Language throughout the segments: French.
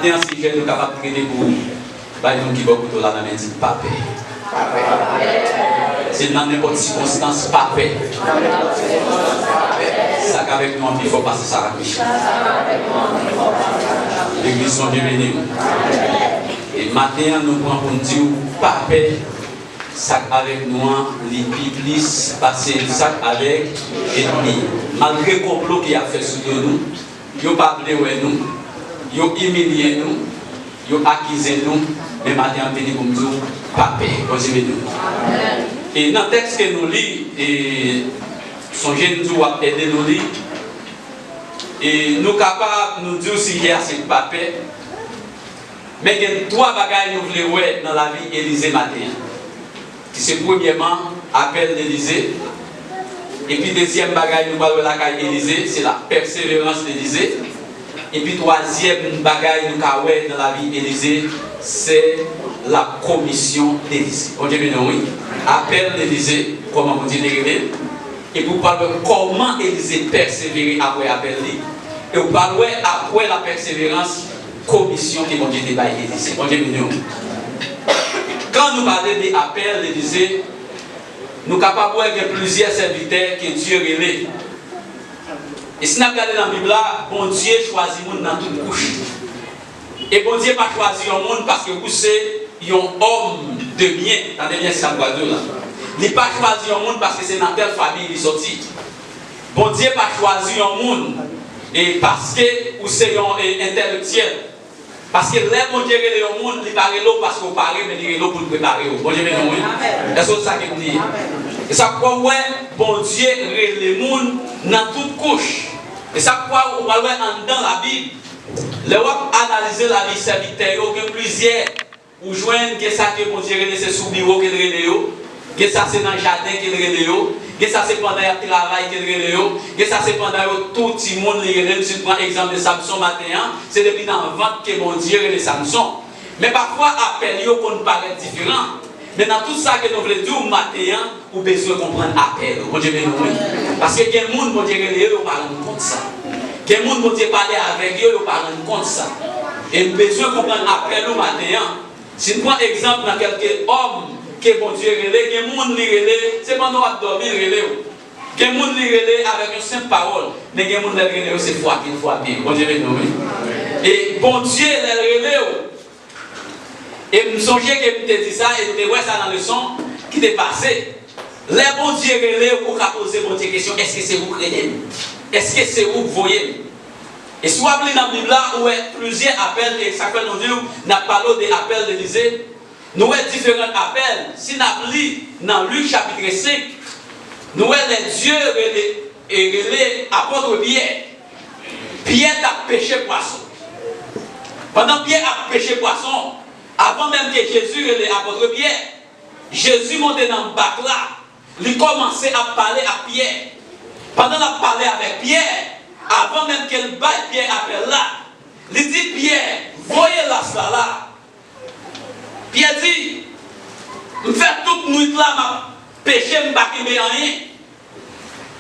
matin, si nous sommes capables de traiter pour nous qui beaucoup de la main, dit pas paix. C'est dans n'importe quelle circonstance, pas paix. Ça qu'avec nous, il faut passer ça à Michel. L'église sont bienvenus. Et matin, nous prenons pour dire pas paix. Ça avec nous, les plus passer ça avec ennemi. Malgré le complot qui a fait sur nous, ils n'ont pas appelé nous, ils ont humilié nous, ils ont accusé nous, mais maintenant, ils ont dit pas paix. Et dans le texte que nous lisons, et son jeune nous a aidé nous lire, et nous sommes capables de nous dire si hier c'est pas paix. Mais il y a trois bagages que nous voulons dans la vie d'Élysée matin. C'est premièrement appel d'Élysée. Et puis deuxième bagage nous parlons de la caille Élysée, c'est la persévérance d'Élysée. Et puis troisième bagage nous parlons dans la vie d'Élysée, c'est la commission d'Élysée. On dit bien oui. Appel d'Élysée, comment on dit les. Et vous parlez comment Élysée persévérer après appel. Et vous parlez après la persévérance, commission qui vont dire débat Élysée. On dit bien oui. Quand nous parlons des appels d'Élysée, nous sommes capables de voir plusieurs serviteurs que Dieu relève. Et si nous regardons dans la Bible, bon Dieu choisit le monde dans toute couche. Et bon Dieu n'a pas choisi un monde parce que vous savez, il y a un homme de bien. Attendez bien ça là. Il n'a pas choisi un monde parce que c'est dans telle famille qu'il est sorti. Bon Dieu n'a pas choisi un monde et parce que vous êtes un intellectuel. Parce que les bon Dieu relève le monde, il parle l'eau parce qu'on parle, mais il est l'eau pour le préparer. Bon Dieu, oui. Est-ce que c'est ça qu'il dit? Et ça quoi, ouais, bon Dieu relève le monde dans toute couche. Et ça quoi, on va voir dans la Bible. Les gens analyser la vie serviteur, que plusieurs, ou joignent que ça que bon Dieu relève, c'est sous le bureau qu'il relève, que ça c'est dans le jardin qu'il relève, que ça c'est pendant le travail qu'il relève, que ça c'est pendant tout le monde qui relève. Si tu prends l'exemple de Samson matin, c'est depuis dans le ventre que mon Dieu relève Samson. Mais parfois, appel, qu'on paraît différent. Mais dans tout ça que nous voulons dire matin, vous avez besoin de comprendre l'appel. Parce que quel monde mon Dieu relève, vous parlez de compte ça. Quel monde mon Dieu parle avec eux, vous parlez de compte ça. Et vous avez besoin de comprendre l'appel au matin. Si nous prenons l'exemple dans quelques hommes, que bon Dieu relève, que monde li relève, c'est pendant qu'on dormir relève. Que monde li relève avec une simple parole, mais que monde li relève c'est fois bien. Bon Dieu nous. Et bon Dieu les relève. Et me songez que me dit ça et vous voyez ça dans le son qui est passé. Les bon Dieu relève pour poser votre question, est-ce que c'est vous créez? Est-ce que c'est vous voyez? Et si vous appelez dans la Bible là où il y a plusieurs appels et ça fait nous dire n'a parlé des appels d'Élysée. Nous avons différents appels. Si nous avons dans Luc chapitre 5, nous avons les dieux et les apôtres Pierre. Pierre a pêché poisson. Pendant Pierre a pêché poisson, avant même que Jésus et les apôtres Pierre, Jésus montait dans le bac là. Il commençait à parler à Pierre. Pendant qu'il parlait avec Pierre, avant même qu'elle baille Pierre appelle là, il dit Pierre, voyez là cela là. Pierre dit, je fais toute nuit là, ma péché, je ne vais pas rien.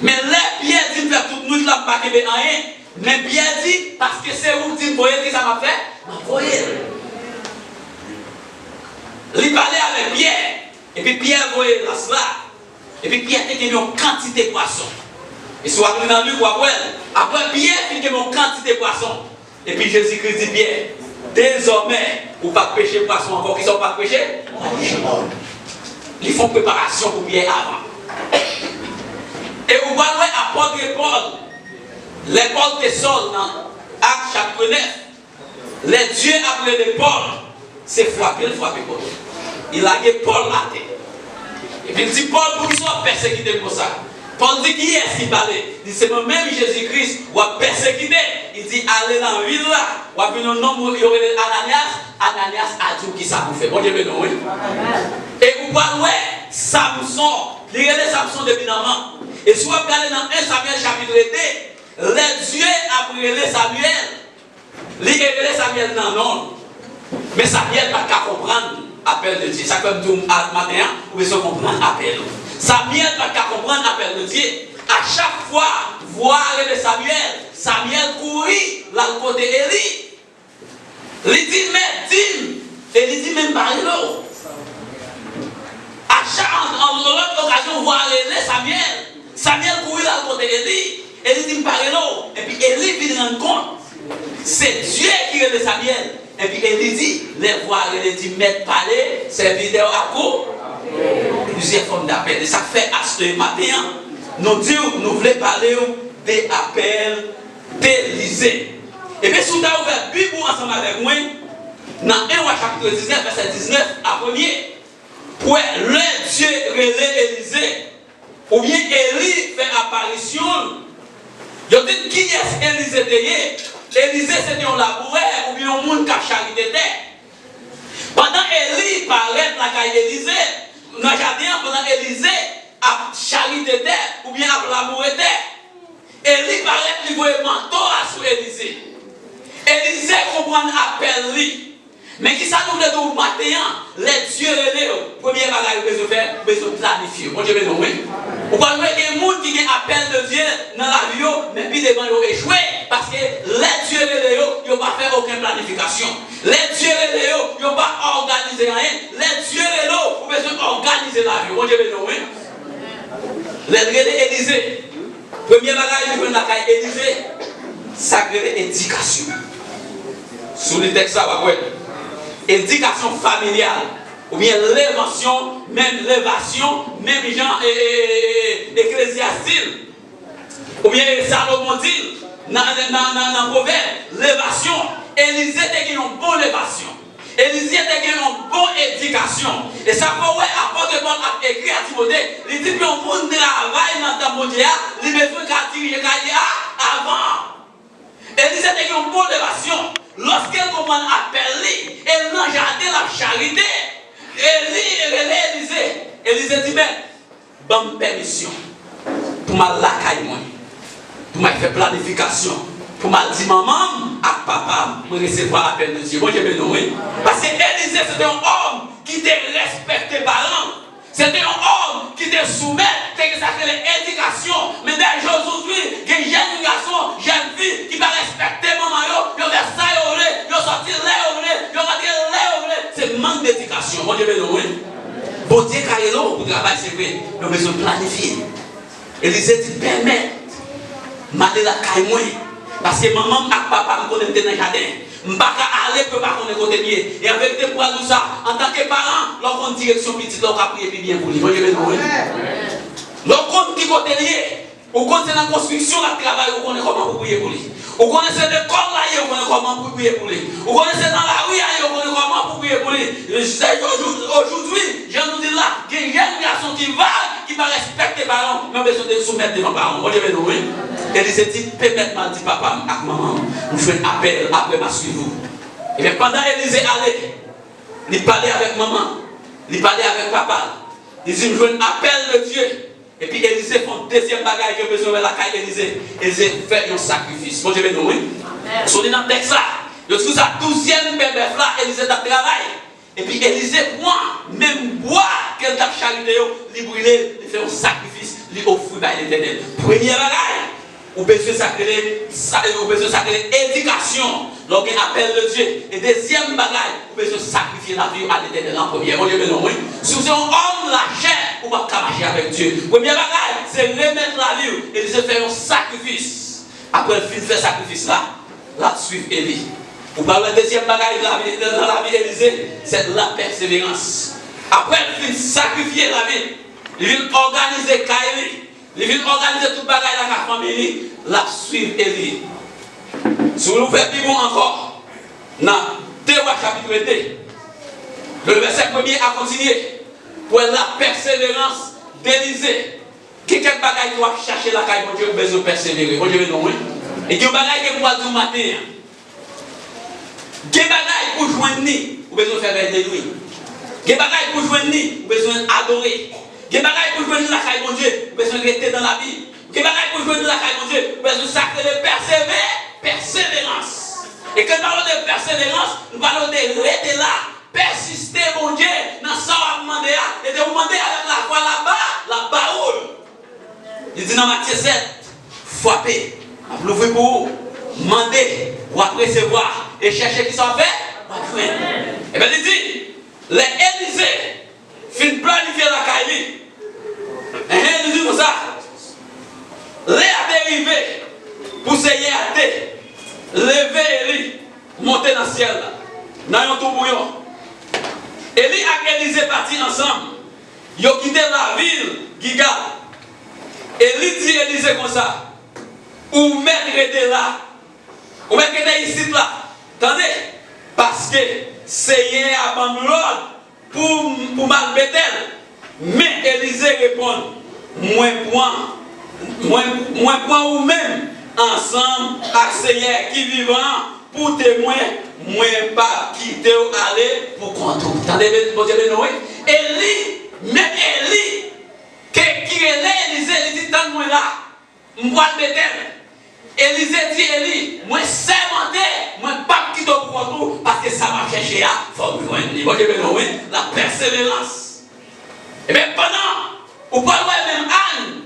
Mais là, Pierre dit, je fais toute nuit là, je ne vais pas rien. Mais Pierre dit, parce que c'est vous qui dites, voyez ce que ça m'a fait, voyez. Il parlait avec Pierre, et puis Pierre voyait là cela. Et puis Pierre a une quantité de poissons. Et soit dans Luc, après Pierre a une quantité de poissons. Et puis Jésus-Christ dit, Pierre, désormais, vous ne pas pêcher poisson encore qui ne sont pas pêchés. Ils font préparation pour bien avant. Et vous voyez apôtre Paul, l'école de Saul dans Actes chapitre 9, les dieux appelés de Paul, c'est frapper Paul. Il a dit Paul à terre. Et puis il dit Paul, pour qu'il soit persécuté pour ça. Paul dit qui est-ce qui parlait? Il dit c'est moi-même Jésus-Christ, ou a persécuté. Il dit allez dans la ville là, ou a vu un homme, il y aurait Ananias a dit qui ça vous fait. Bon Dieu, oui. Et vous voyez Samson, il y a Samson depuis l'avant. Et si vous regardez dans 1 Samuel chapitre 2, les dieux a brûlé Samuel. Il a brûlé Samuel dans non. Mais Samuel n'a qu'à comprendre l'appel de Dieu. Ça comme tout matin, vous pouvez comprendre l'appel. Samuel n'a qu'à comprendre l'appel de Dieu. À chaque fois, voir de Samuel courit là côté Élie. Il dit, mais dis, et il dit, même parle-le. À chaque autre occasion, on voit Samuel. Samuel courir à côté d'Élie. Élie dit, parle-le. Et puis Élie vient rendre compte. C'est Dieu qui est Samuel. Et puis Élie dit, les voix, il dit, mettre parler, serviteur à quoi? Plusieurs formes d'appel. Et ça fait à ce matin, nous disons, nous voulons parler des appels d'Élysée. Et bien, si vous avez ouvert la Bible ensemble avec moi, dans 1 Roi chapitre 19, verset 19, à premier, pour le Dieu relais Élysée, ou bien Élie fait apparition, il dit qui est Élysée d'Élysée? Élysée c'était un laboureur ou bien un monde qui a charité terre. Pendant Élie paraît la caille d'Élysée, dans le jardin, pendant Élysée a charité terre ou bien a labouré terre. Élie paraît qu'il voit un manteau à sous Élysée. Élysée comprend appel lui. Mais qui ça nous fait au matin, les dieux relèvent. Première bagage que je fais, je planifie. Bon Dieu béni, oui. Vous voyez des gens qui ont appel de Dieu dans la vie, mais puis devant ils ont échoué. Parce que les dieux relèvent, ils n'ont pas fait aucune planification. Les dieux relèvent, ils n'ont pas organisé rien. Les dieux relèvent, vous besoin organiser la vie. Bon Dieu béni, oui. Les relais Élysée. Première bagage que je fais dans la caille Élysée, sacrée éducation. Sous le texte, ça va voir. Éducation familiale, ou bien l'élévation, même l'élévation, même gens ecclésiastique, ou bien Salomon dit, dans le proverbe, l'élévation, Élisée a une bonne élévation, Élisée a une bonne éducation, et ça peut ouais, apporter Paul a écrit à Timothée, il dit que le monde travaille dans le monde, il a besoin de diriger avant. Élisée a une bonne élévation. Lorsqu'elle comprend l'appel, elle n'a jamais la charité. Élisée dit, mais, bonne permission pour ma lacaille, pour ma faire planification, pour ma dire maman, à papa, pour recevoir l'appel de Dieu. Bon, je vais nommer. Parce que Élisée, c'était un homme qui te respectait parents. C'était un homme qui te soumet, qui s'appelle l'éducation. Mais aujourd'hui, il y a des jeunes garçons, jeunes filles qui ne respectent maman, ils ont fait ça, ils ont sorti là, ils ont rentré là, c'est manque d'éducation. Bon Dieu, bon Dieu, car il pour travail, c'est vrai, ils ont besoin de planifier. Élisée dit, permettre, m'aller la caille, parce que maman et papa me connaissent dans le jardin. Je ne peux pas aller pour pas qu'on côté pied. Et avec des poids tout ça, en tant que parent, leur direction petite, leur prier bien pour lui. Leur compte qui côté lié, ou quand c'est la construction, la travail, on connaît comment pour prier pour lui. Ou connaissez l'école là, on connaît comment pour prier pour lui. Ou connaissez dans la rue, on connaît comment pour prier pour lui. Aujourd'hui, je nous dis là, il y a une garçon qui va respecter les parents, mais besoin de soumettre devant les parents. On dit, oui. Et il s'est dit, permettez moi, dit papa, avec maman, nous faisons un appel, après ma suivre. Et bien pendant Élisée allait, il parlait avec maman, il parlait avec papa. Il dit, nous faisons un appel de Dieu. Et puis Élisée fait un deuxième bagage que besoin de la caille d'Élisée. Élisée fait un sacrifice. Bon Dieu béni, oui. Sur le texte là, il trouve sa 12e bébé là, Élisée a travaillé. Et puis Élisée prend même bois qu'elle a charité, il brûle, il fait un sacrifice, il offre à l'Éternel. Premier bagage, vous besoin sacrer éducation, lorsqu'on appelle le Dieu. Et deuxième bagage, vous besoin sacrifier la vie à l'Éternel en premier. Bon Dieu béni, oui. Si vous êtes un homme la chair, vous ne pouvez pas marcher avec Dieu. Premier bagage, c'est remettre la vie. Et Élisée fait un sacrifice. Après le film fait sacrifice là, là suivre Élie. Vous parlez de deuxième bagage dans la vie d'Élisée, c'est la persévérance. Après le film sacrifier la vie, il vient organiser Kairi. Il vient organiser tout le bagage dans la famille, la suivre Élie. Si vous ouvrez Bible encore, dans 2 Rois chapitre 2, le verset 1er a continué pour la persévérance d'Élisée. Quelques bagages qui doivent chercher la caille, mon Dieu, besoin de persévérer. Mon Dieu, non, oui. Et des bagages qui doivent du matin. Des bagages pour joindre ni, vous besoin de faire des nuits. Des bagages pour joindre ni, vous besoin d'adorer. Des bagages pour joindre la caille, mon Dieu, vous besoin de rester dans la vie. Des bagages pour joindre la caille, mon Dieu, vous besoin de sacrer de persévérance. Et quand nous parlons de persévérance, nous parlons de rester là, persister, mon Dieu, dans ça on va demander, et de vous demander avec la foi là-bas, la baoule. Il dit dans Matthieu 7, frappez, l'ouvrez pour vous, demandez, ou recevoir, et chercher qui s'en fait, Et bien il dit, les Élysée fin planifier la caille. Et il dit comme ça. Les a dérivé pour se yéater, lever Élie, monter dans le ciel, dans un tourbillon. Élie et Élysée partis ensemble. Ils ont quitté la ville, Giga. Élie dit à Élysée comme ça. Ou mettre là. Ou mettre ici là. Attendez. Parce que c'est un abandon pour mal Bethel. Mais Élysée répond. Moi point ou même ensemble avec qui vivant pour témoin moi pas quitter aller pour contre. Attendez bon Dieu Noé. Élie même Élie qui est Élysée il dit tant moi là moi Bethel. Élysée dit Élie moi sermenté moi pas quitter pour contre parce que ça m'a cherché à faut me joindre. Bon Dieu Noé la persévérance. Et bien pendant ou pas même Anne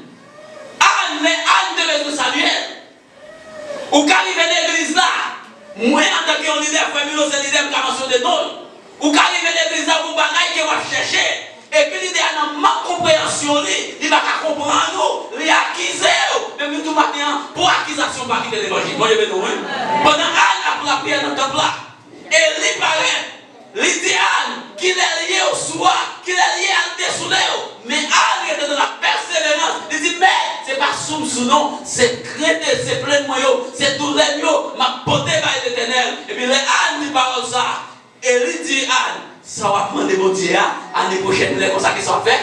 de Samuel. Ou quand il vient à l'église là, moi en tant que leader, c'est leader qui a mentionné de nous. Ou quand il vient à l'église là, vous bagaille qui va chercher. Et puis l'idée a ma compréhension, il va comprendre, il a acquisé. Même tout matin, pour acquisition, pas quitter l'évangile. Pendant Anne a pris la prière dans le temple là, et il paraît. L'idéal qu'il est lié au soir, qu'il est lié à dessous mais Anne était dans la persévérance. Il dit, mais c'est pas soum sous non, c'est crété, c'est plein de moyens, c'est tout les mieux, ma beauté va être éternelle. Et puis les Anne dit parole ça. Et il dit, Anne, ça va prendre des mots d'hier, l'année prochaine, comme ça qu'ils sont faits.